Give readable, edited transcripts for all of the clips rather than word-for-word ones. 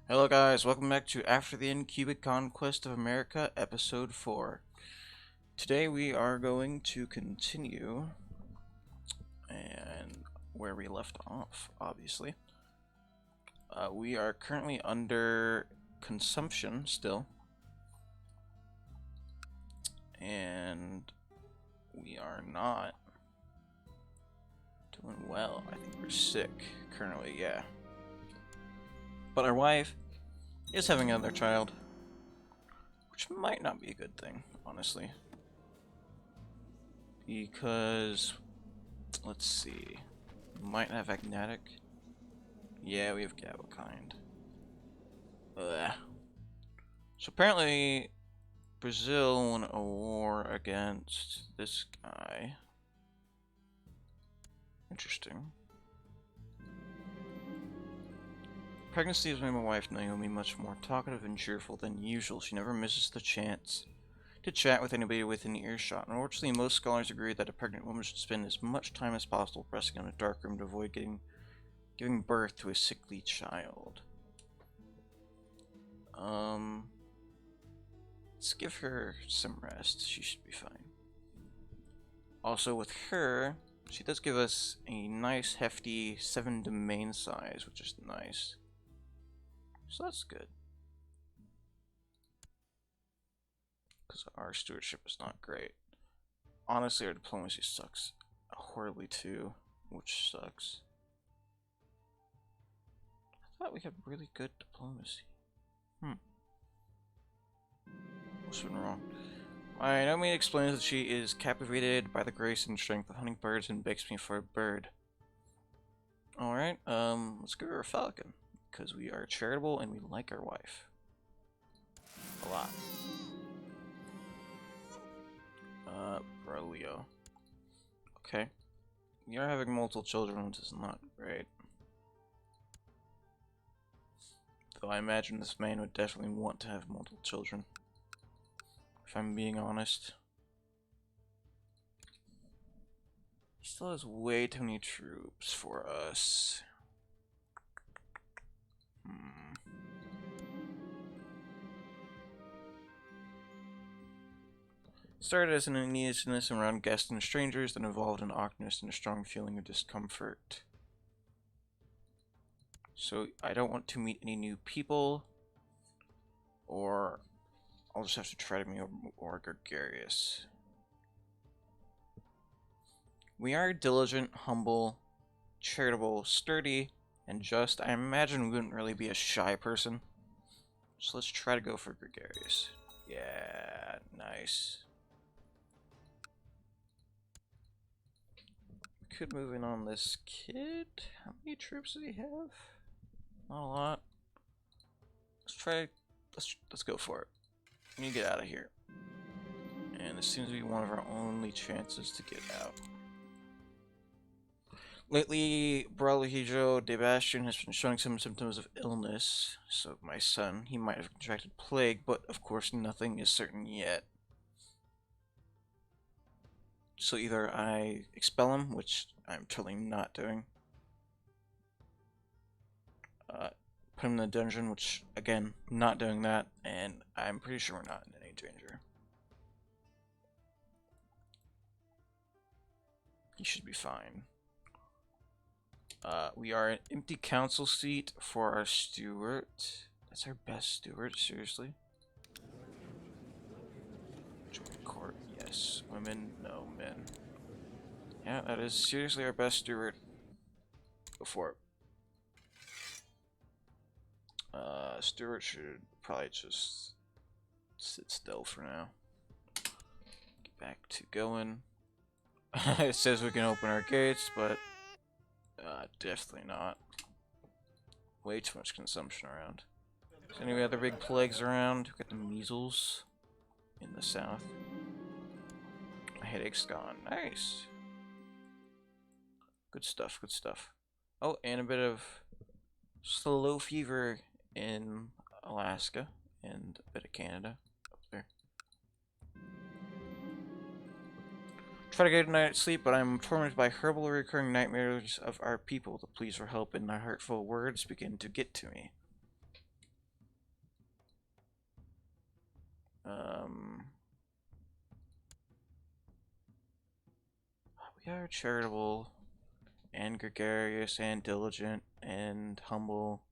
Hello guys, welcome back to After the End Cuban Conquest of America, Episode 4. Today we are going to continue and where we left off, obviously. We are currently under consumption still. And we are not doing well. I think we're sick currently, yeah. But our wife is having another child, which might not be a good thing, honestly. Because, let's see, we might have agnatic. Yeah, we have Gabokind. Ugh. So apparently, Brazil won a war against this guy. Interesting. Pregnancy has made my wife Naomi much more talkative and cheerful than usual. She never misses the chance to chat with anybody within earshot. Unfortunately, most scholars agree that a pregnant woman should spend as much time as possible pressing on a dark room to avoid giving birth to a sickly child. Let's give her some rest. She should be fine. Also, with her, she does give us a nice, hefty 7 domain size, which is nice. So that's good. Because our stewardship is not great. Honestly, our diplomacy sucks horribly too, which sucks. I thought we had really good diplomacy. What's been wrong? Naomi explains that she is captivated by the grace and strength of hunting birds and begs me for a bird. Alright, let's give her a falcon. Because we are charitable and we like our wife. A lot. Brolio. Okay. We are having multiple children, which is not great. Though I imagine this man would definitely want to have multiple children. If I'm being honest. He still has way too many troops for us. Started as an uneasiness around guests and strangers, then evolved in awkwardness and a strong feeling of discomfort. So I don't want to meet any new people, or I'll just have to try to be more gregarious. We are diligent, humble, charitable, sturdy, and just. I imagine we wouldn't really be a shy person. So let's try to go for gregarious. Yeah, nice. Could move in on this kid. How many troops does he have? Not a lot. Let's go for it. We need to get out of here. And this seems to be one of our only chances to get out. Lately, Bralihijo de Bastion has been showing some symptoms of illness. So my son, he might have contracted plague, but of course nothing is certain yet. So either I expel him, which I'm totally not doing. Put him in the dungeon, which, again, not doing that, and I'm pretty sure we're not in any danger. He should be fine. We are an empty council seat for our steward. That's our best steward, seriously. Join court, yes. Women, no men. Yeah, that is seriously our best steward. Go for it. Steward should probably just sit still for now. Get back to going. It says we can open our gates, but definitely not. Way too much consumption around. Is any other big plagues around? We got the measles in the south. My headache's gone. Nice. Good stuff, good stuff. Oh, and a bit of slow fever in Alaska and a bit of Canada up there. Try to get a night's sleep, but I'm tormented by horrible recurring nightmares of our people. The pleas for help and my hurtful words begin to get to me. We are charitable, and gregarious, and diligent, and humble,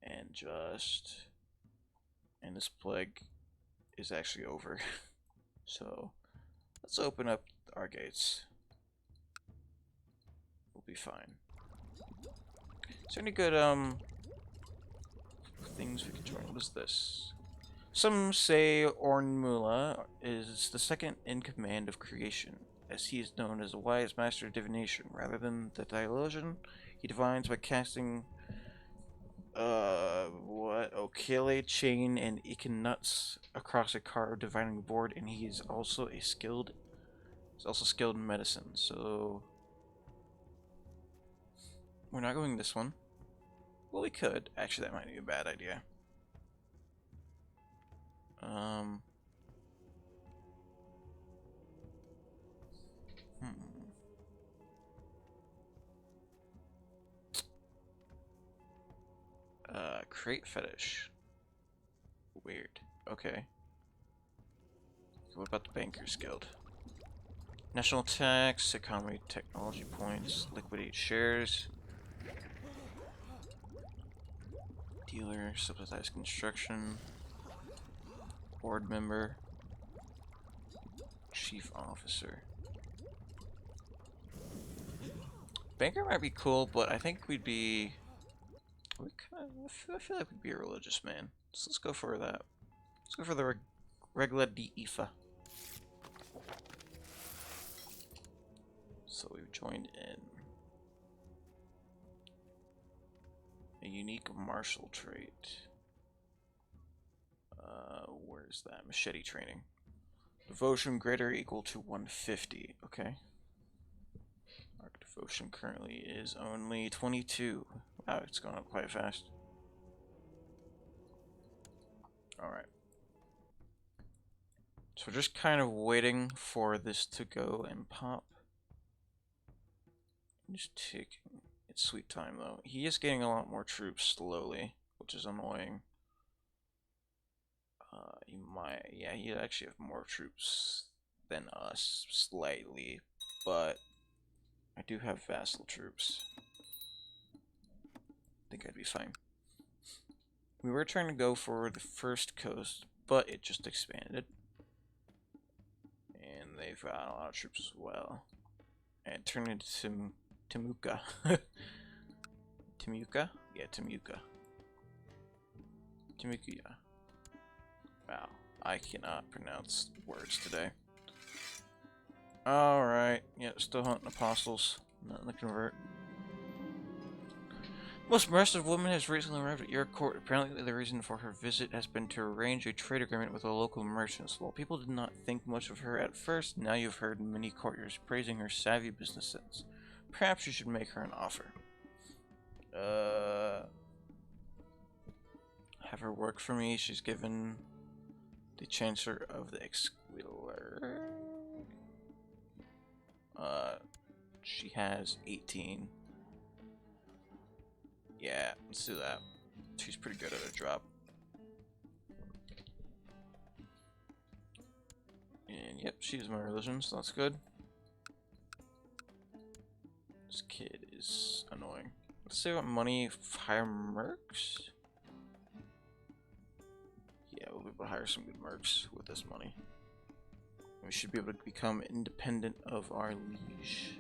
and just. And this plague is actually over. So, let's open up our gates. We'll be fine. Is there any good, things we can join? What is this? Some say Ornmula is the second in command of creation, as he is known as a wise master of divination. Rather than the theologian, he divines by casting Okele, chain, and Ekin across a carved divining board, and he is also skilled in medicine. So we're not going this one. Well, we could. Actually, that might be a bad idea. Crate fetish. Weird. Okay. What about the Bankers Guild? National tax, economy, technology points, liquidate shares. Dealer, subsidized construction. Board member. Chief officer. Banker might be cool, but I think we'd be... I feel like we'd be a religious man. So let's go for that. Let's go for the Regla de Ifa. So we've joined in. A unique martial trait. Where's that? Machete training. Devotion greater or equal to 150. Okay. Our devotion currently is only 22. Wow, it's going up quite fast. Alright. So we're just kind of waiting for this to go and pop. Just taking its sweet time though. He is getting a lot more troops slowly, which is annoying. He'd actually have more troops than us, slightly, but I do have vassal troops. I think I'd be fine. We were trying to go for the first coast, but it just expanded. And they've got a lot of troops as well. And it turned into Temuka. Temuka? Yeah, Temuka. Temuka. Wow, I cannot pronounce words today. Alright, yeah, still hunting apostles. Nothing to convert. Most impressive woman has recently arrived at your court. Apparently the reason for her visit has been to arrange a trade agreement with a local merchant. While people did not think much of her at first, now you've heard many courtiers praising her savvy business sense. Perhaps you should make her an offer. Have her work for me. She's given the Chancellor of the Exquiller. She has 18. Yeah, let's do that. She's pretty good at her job. And yep, she's my religion, so that's good. This kid is annoying. Let's save up money, hire mercs. Yeah, we'll be able to hire some good mercs with this money. We should be able to become independent of our liege.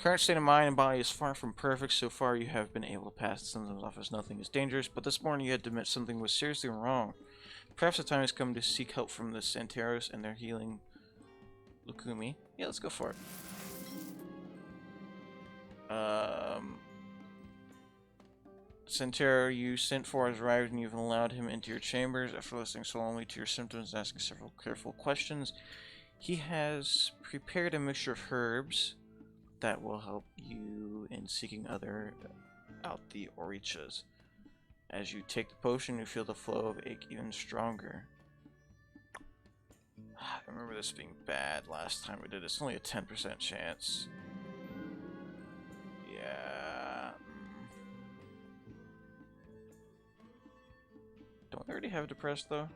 Current state of mind and body is far from perfect. So far, you have been able to pass the symptoms off as nothing is dangerous, but this morning you had to admit something was seriously wrong. Perhaps the time has come to seek help from the Santeros and their healing Lukumi. Yeah, let's go for it. Santero you sent for has arrived and you've allowed him into your chambers. After listening solemnly to your symptoms and asking several careful questions, he has prepared a mixture of herbs that will help you in seeking out the Orichas. As you take the potion, you feel the flow of ache even stronger. I remember this being bad last time we did. It's only a 10% chance. Yeah. Don't we already have depressed though?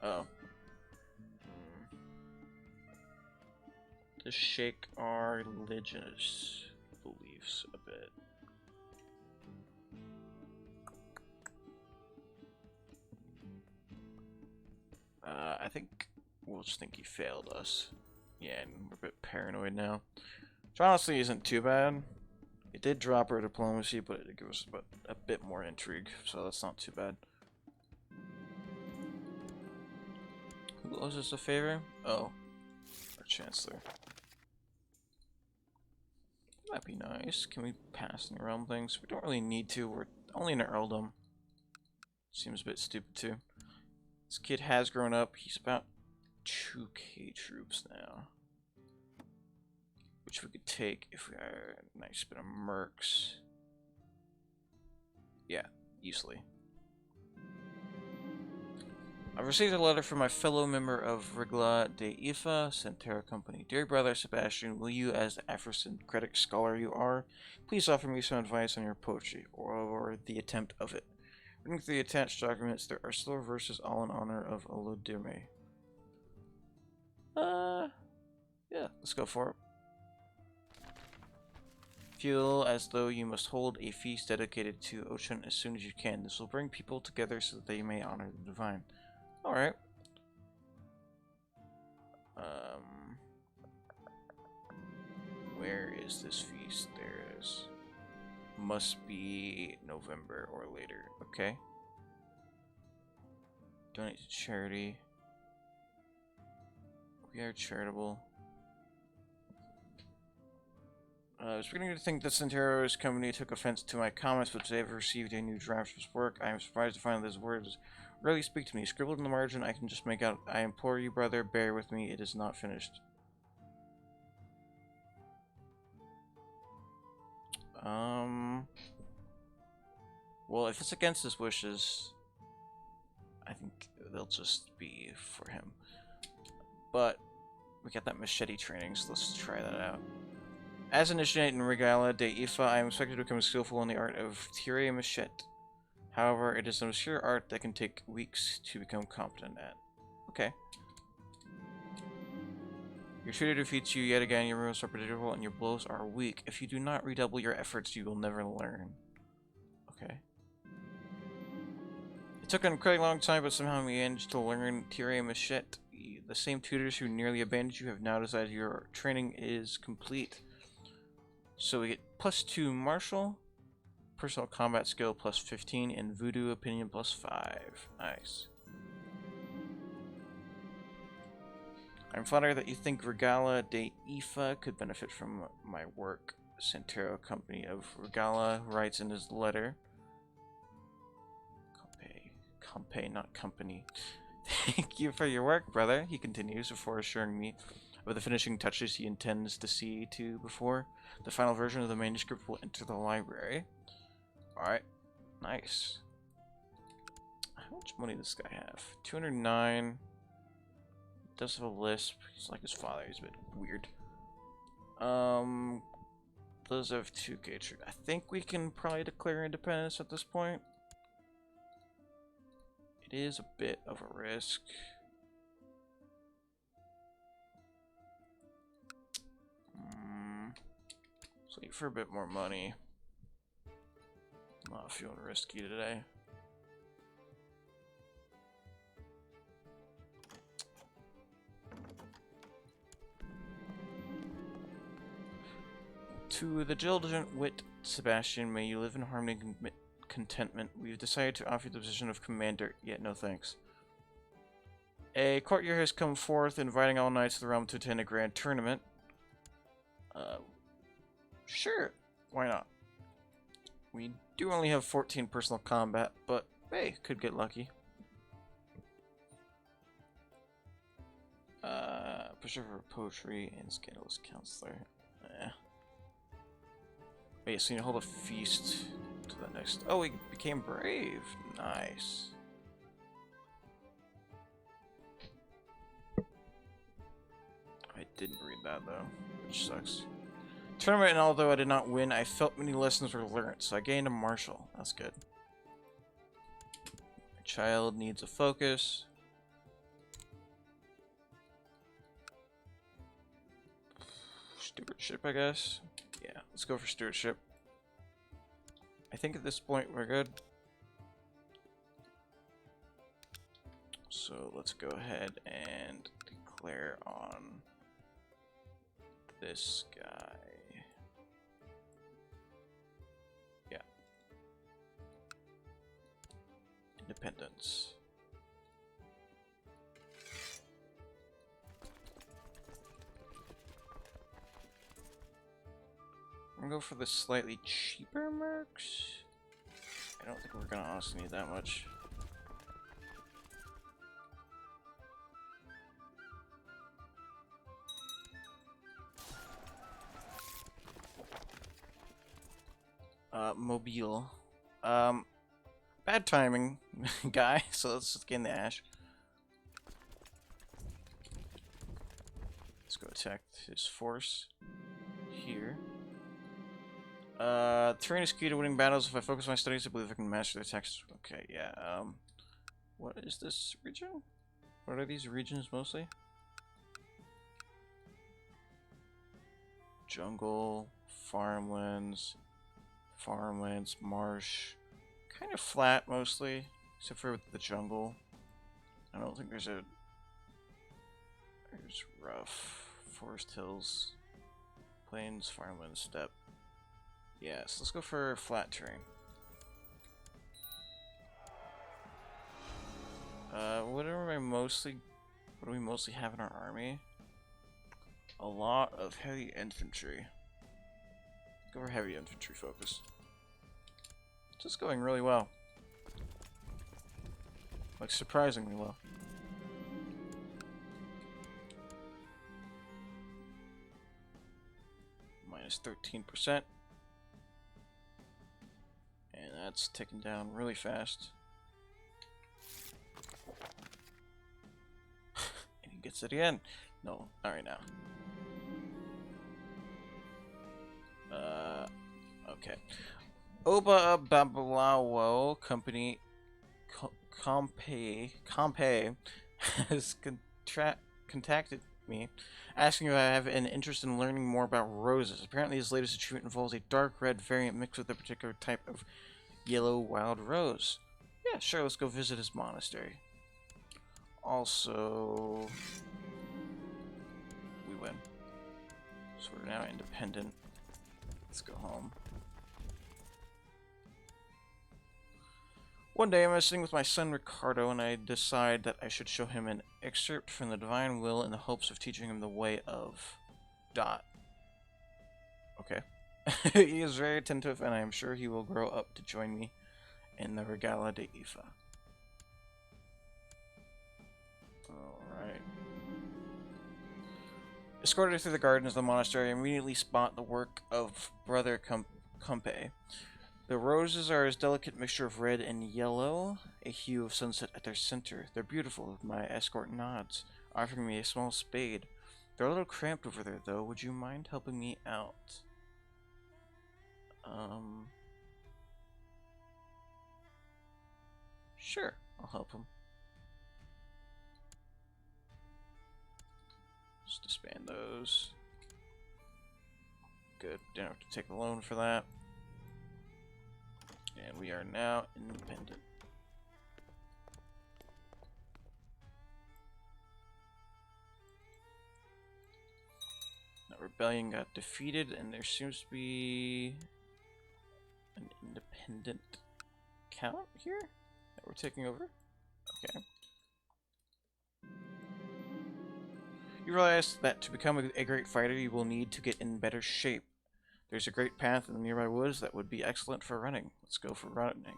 Oh. to shake our religious beliefs a bit. I think we'll just think he failed us. Yeah, and we're a bit paranoid now. Which honestly isn't too bad. It did drop our diplomacy, but it gives us a bit more intrigue, so that's not too bad. Who owes us a favor? Oh, our Chancellor. That'd be nice. Can we pass any realm things? We don't really need to. We're only in an earldom. Seems a bit stupid too. This kid has grown up. He's about 2k troops now. Which we could take if we are a nice bit of mercs. Yeah, easily. I've received a letter from my fellow member of Regla de Ifa, Centera Company. Dear brother Sebastian, will you, as the Afrosyncretic scholar you are, please offer me some advice on your poetry, or the attempt of it? Reading through the attached documents, there are slow verses all in honor of Olodime. Yeah, let's go for it. Feel as though you must hold a feast dedicated to Ocean as soon as you can. This will bring people together so that they may honor the divine. Alright. Where is this feast? There it is. Must be November or later. Okay. Donate to charity. We are charitable. I was beginning to think that Centero's company took offense to my comments, but today I've received a new draft of his work. I am surprised to find that his words rarely speak to me. Scribbled in the margin, I can just make out, I implore you, brother, bear with me, it is not finished. Well, if it's against his wishes, I think they'll just be for him. But we got that machete training, so let's try that out. As initiated in Regala de Ifa, I am expected to become skillful in the art of tire machete. However, it is an obscure art that can take weeks to become competent at. Okay. Your tutor defeats you yet again, your moves are predictable, and your blows are weak. If you do not redouble your efforts, you will never learn. Okay. It took an incredibly long time, but somehow we managed to learn tire machete. The same tutors who nearly abandoned you have now decided your training is complete. So we get +2 martial, personal combat skill +15, and voodoo opinion +5. Nice. I'm flattered that you think Regala de Ifa could benefit from my work. Centero Company of Regala writes in his letter. Compay, not company. Thank you for your work, brother, he continues before assuring me of the finishing touches he intends to see to before the final version of the manuscript will enter the library. Alright, nice. How much money does this guy have? 209. Does have a lisp. He's like his father. He's a bit weird. Does have 2k troops. I think we can probably declare independence at this point. It is a bit of a risk. Let's wait for a bit more money. Not feeling risky today. To the diligent wit, Sebastian, may you live in harmony and contentment. We've decided to offer you the position of commander, yet no thanks. A courtier has come forth, inviting all knights of the realm to attend a grand tournament. Sure, why not? We do only have 14 personal combat, but hey, could get lucky. Preserver of Poetry and Scandalous Counselor. Wait, so you hold a feast to the next. Oh, he became brave. Nice. I didn't read that though, which sucks. Tournament, and although I did not win, I felt many lessons were learned, so I gained a martial. That's good. My child needs a focus. Stewardship, I guess. Yeah, let's go for stewardship. I think at this point we're good. So let's go ahead and declare on this guy. Yeah. Independence. I'm gonna go for the slightly cheaper mercs. I don't think we're gonna honestly need that much. Mobile. Bad timing, guy, so let's just gain the ash. Let's go attack his force here. Terrain is key to winning battles. If I focus my studies, I believe I can master the attacks. Okay, yeah, what is this region? What are these regions mostly? Jungle, farmlands, marsh. Kind of flat mostly, except for the jungle. I don't think there's rough. Forest hills, plains, farmland, steppe. Yes, let's go for flat terrain. What do we mostly have in our army? A lot of heavy infantry. Go for heavy infantry focus. Just going really well. Like, surprisingly well. Minus 13%. And that's ticking down really fast. And he gets it again. No, not right now. Okay. Oba Babalawo Company Compe has contacted me, asking if I have an interest in learning more about roses. Apparently his latest achievement involves a dark red variant mixed with a particular type of yellow wild rose. Yeah, sure, let's go visit his monastery. Also, we win. So we're now independent. Let's go home. One day I'm sitting with my son Ricardo and I decide that I should show him an excerpt from the Divine Will in the hopes of teaching him the way of... Okay. He is very attentive and I am sure he will grow up to join me in the Regala de Ifa. Alright. Escorted through the gardens of the monastery, I immediately spot the work of Brother Compe. The roses are a delicate mixture of red and yellow, a hue of sunset at their center. They're beautiful. My escort nods, offering me a small spade. They're a little cramped over there, though. Would you mind helping me out? Sure, I'll help him. Just disband those. Good, didn't have to take a loan for that. And we are now independent. That rebellion got defeated, and there seems to be an independent count here that we're taking over. Okay. You realize that to become a great fighter, you will need to get in better shape. There's a great path in the nearby woods that would be excellent for running. Let's go for running.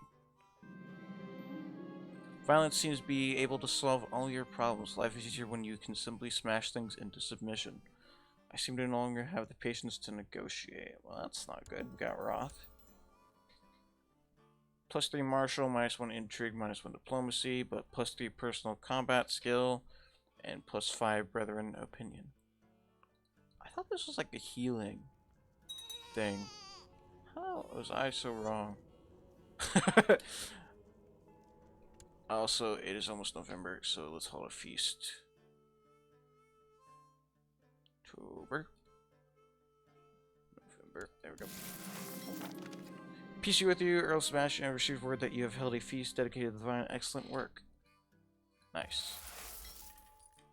Violence seems to be able to solve all your problems. Life is easier when you can simply smash things into submission. I seem to no longer have the patience to negotiate. Well, that's not good. We got Wrath. +3 martial, -1 intrigue, -1 diplomacy, but +3 personal combat skill, and +5 brethren opinion. I thought this was like a healing thing. How was I so wrong? Also, it is almost November, so let's hold a feast. October. There we go. Peace be with you, Earl Sebastian. I received word that you have held a feast dedicated to the divine. Excellent work. Nice.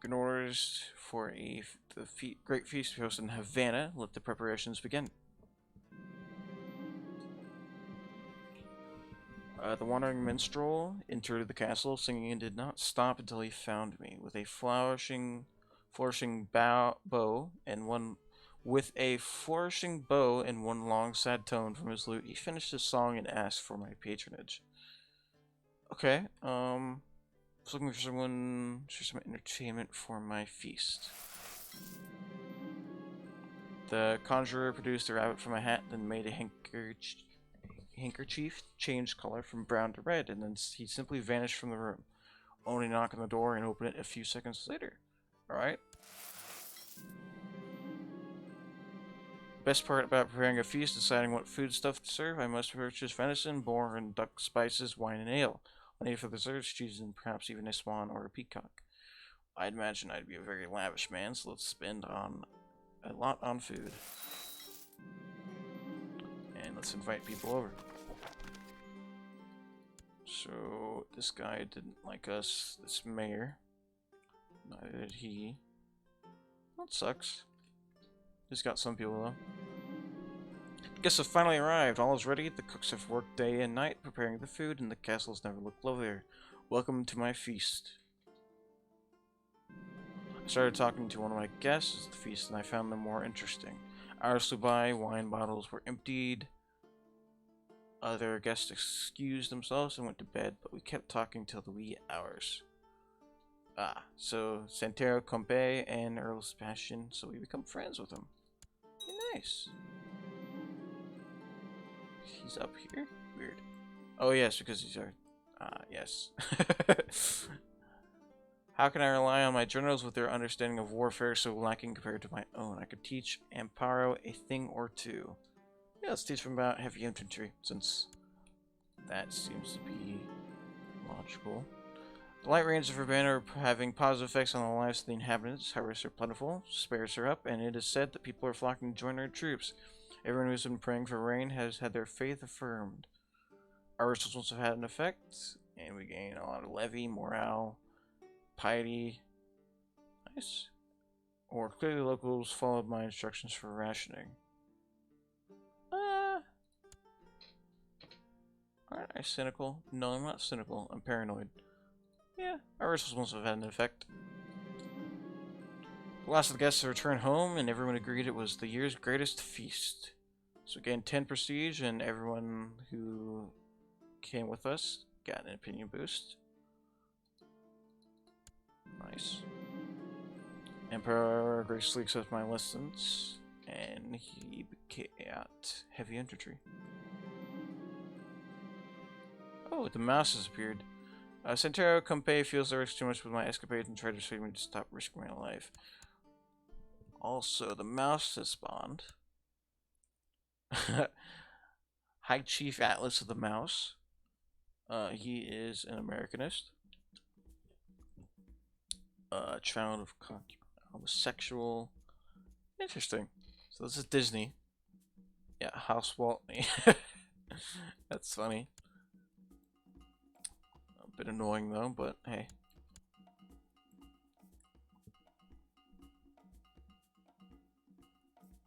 Good orders for the great feast we host in Havana. Let the preparations begin. The wandering minstrel entered the castle, singing, and did not stop until he found me. With a flourishing bow and one long, sad tone from his lute, he finished his song and asked for my patronage. Okay, was looking for some entertainment for my feast. The conjurer produced a rabbit from a hat, then made a handkerchief changed color from brown to red, and then he simply vanished from the room. Only knock on the door and open it a few seconds later. Alright. Best part about preparing a feast, deciding what foodstuff to serve, I must purchase venison, boar, and duck spices, wine, and ale. I'll need for the desserts, cheese, and perhaps even a swan or a peacock. I'd imagine I'd be a very lavish man, so let's spend a lot on food. And let's invite people over. So, this guy didn't like us, this mayor. Neither did he. That sucks. He's got some people though. Guests have finally arrived. All is ready. The cooks have worked day and night preparing the food, and the castle's never looked lovelier. Welcome to my feast. I started talking to one of my guests at the feast, and I found them more interesting. Hours flew by, wine bottles were emptied. Other guests excused themselves and went to bed, but we kept talking till the wee hours. So Santero Compe and Earl Sebastian, so we become friends with him. Nice. He's up here? Weird. Oh yes, because he's our... yes. How can I rely on my generals with their understanding of warfare so lacking compared to my own? I could teach Amparo a thing or two. Yeah, let's teach him about heavy infantry, since that seems to be logical. The light rains of Urbana are having positive effects on the lives of the inhabitants. Harvests are plentiful, spares are up, and it is said that people are flocking to join our troops. Everyone who's been praying for rain has had their faith affirmed. Our results have had an effect, and we gain a lot of levy, morale, piety. Nice. Or clearly locals followed my instructions for rationing. Aren't I cynical? No, I'm not cynical. I'm paranoid. Yeah, our results must have had an effect. The last of the guests returned home, and everyone agreed it was the year's greatest feast. So we gained 10 prestige, and everyone who came with us got an opinion boost. Nice. Emperor graciously accepted my lessons, and he got heavy infantry. Oh, the mouse has appeared. Santero Compe feels I risk too much with my escapades and tried to persuade me to stop risking my life. Also, the mouse has spawned. High Chief Atlas of the Mouse. He is an Americanist. Child of homosexual. Interesting. So this is Disney. Yeah, House Waltney. That's funny. A bit annoying though, but hey.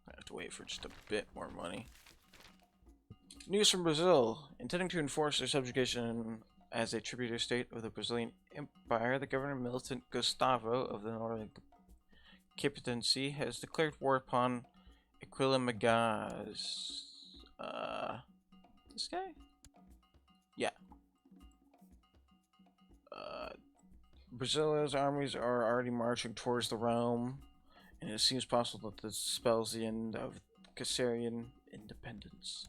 I have to wait for just a bit more money. News from Brazil. Intending to enforce their subjugation as a tributary state of the Brazilian Empire, the governor militant Gustavo of the Northern Capitancy has declared war upon Aquila Magaz. This guy? Yeah. Brazil's armies are already marching towards the realm, and it seems possible that this spells the end of Caesarian independence.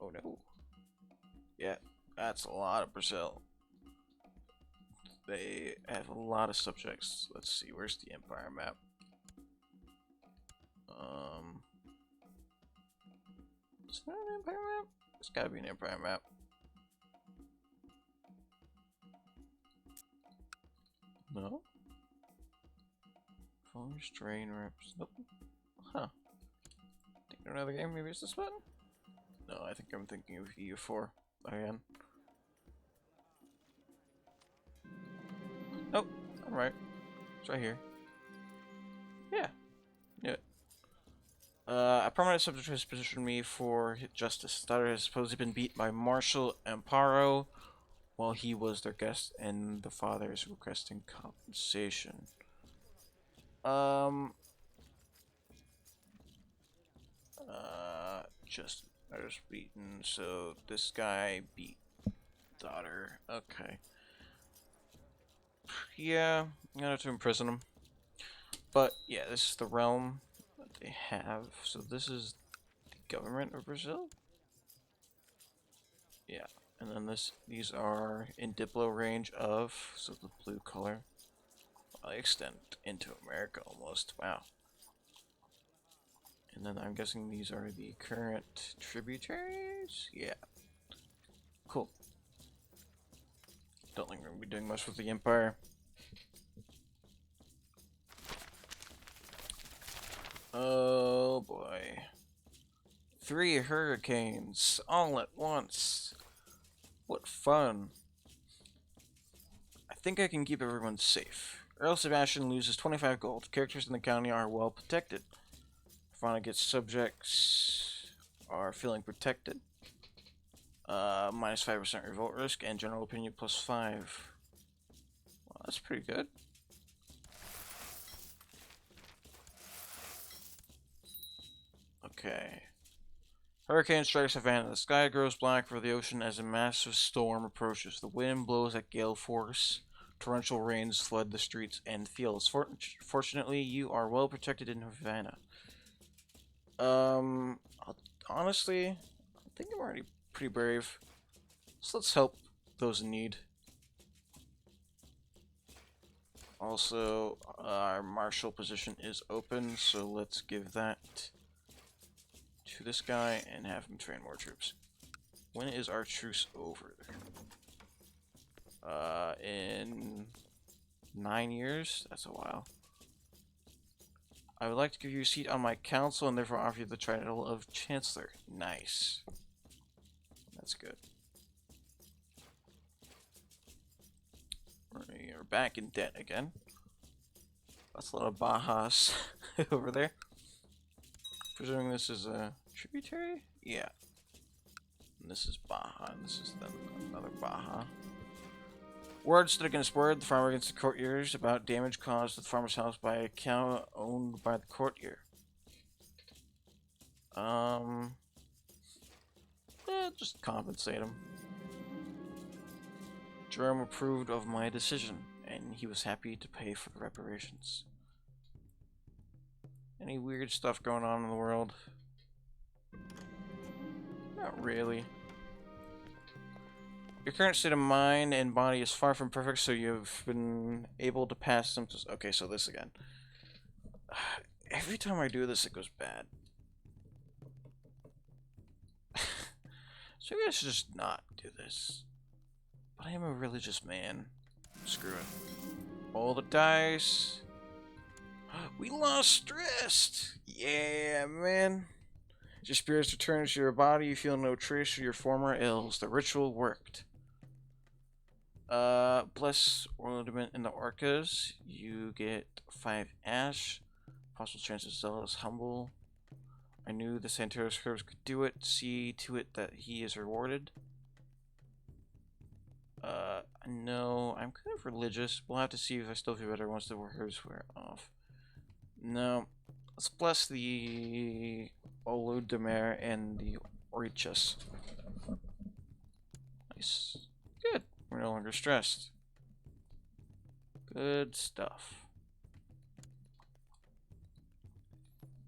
Oh no. Yeah, that's a lot of Brazil. They have a lot of subjects. Let's see, where's the empire map? Is that an empire map? There's gotta be an empire map. No? Farmers, train reps. Nope. Huh. Taking do another game? Maybe it's this button? No, I think I'm thinking of EU4 again. Nope, I'm right. It's right here. Yeah. Yeah. A permanent subject has petitioned me for justice. His daughter has supposedly been beaten by Marshal Amparo while he was their guest, and the father is requesting compensation. Just daughter's beaten, so this guy beat daughter. Okay. Yeah, I'm gonna have to imprison him. But yeah, this is the realm that they have. So this is the government of Brazil. Yeah, and then these are in Diplo range of, so the blue color. I extend into America almost. Wow. And then I'm guessing these are the current tributaries? Yeah. Cool. Don't think we're going to be doing much with the Empire. Oh boy. 3 hurricanes all at once. What fun. I think I can keep everyone safe. Earl Sebastian loses 25 gold. Characters in the county are well protected. Fauna gets subjects are feeling protected. Minus 5% revolt risk and general opinion plus 5. Well, that's pretty good. Okay. Hurricane strikes Havana. The sky grows black for the ocean as a massive storm approaches. The wind blows at gale force. Torrential rains flood the streets and fields. Fortunately, you are well protected in Havana. Honestly, I think I'm already pretty brave. So let's help those in need. Also, our martial position is open, so let's give that to this guy and have him train more troops. When is our truce over? In 9 years? That's a while. I would like to give you a seat on my council and therefore offer you the title of Chancellor. Nice. That's good. We're back in debt again. That's a lot of Bajas over there. Presuming this is a tributary? Yeah. And this is Baja, and this is then another Baja. Word stood against word, the farmer against the courtiers about damage caused to the farmer's house by a cow owned by the courtier. Just compensate him. Jerome approved of my decision, and he was happy to pay for the reparations. Any weird stuff going on in the world? Not really. Your current state of mind and body is far from perfect, so you've been able to pass symptoms. Okay, so this again. Every time I do this, it goes bad. So maybe I should just not do this. But I am a religious man. Screw it. All the dice. We lost stress! Yeah, man. As your spirits return to your body, you feel no trace of your former ills. The ritual worked. Bless ornament in the orcas. You get 5 ash. Possible chances zealous humble. I knew the Santeros herbs could do it. See to it that he is rewarded. No, I'm kind of religious. We'll have to see if I still feel better once the herbs wear off. No. Let's bless the Oludemer and the Orichus. Nice. Good. We're no longer stressed. Good stuff.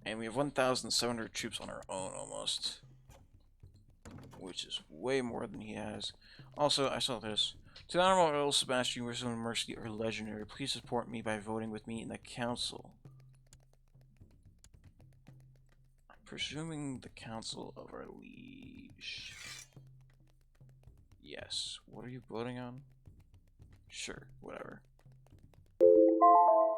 And we have 1,700 troops on our own almost. Which is way more than he has. Also, I saw this. To the Honorable Earl Sebastian, wisdom and mercy are legendary. Please support me by voting with me in the council. I'm presuming the council of our liege. Yes. What are you voting on? Sure, whatever.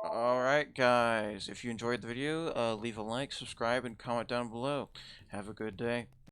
Alright. Alright guys, if you enjoyed the video, leave a like, subscribe, and comment down below. Have a good day.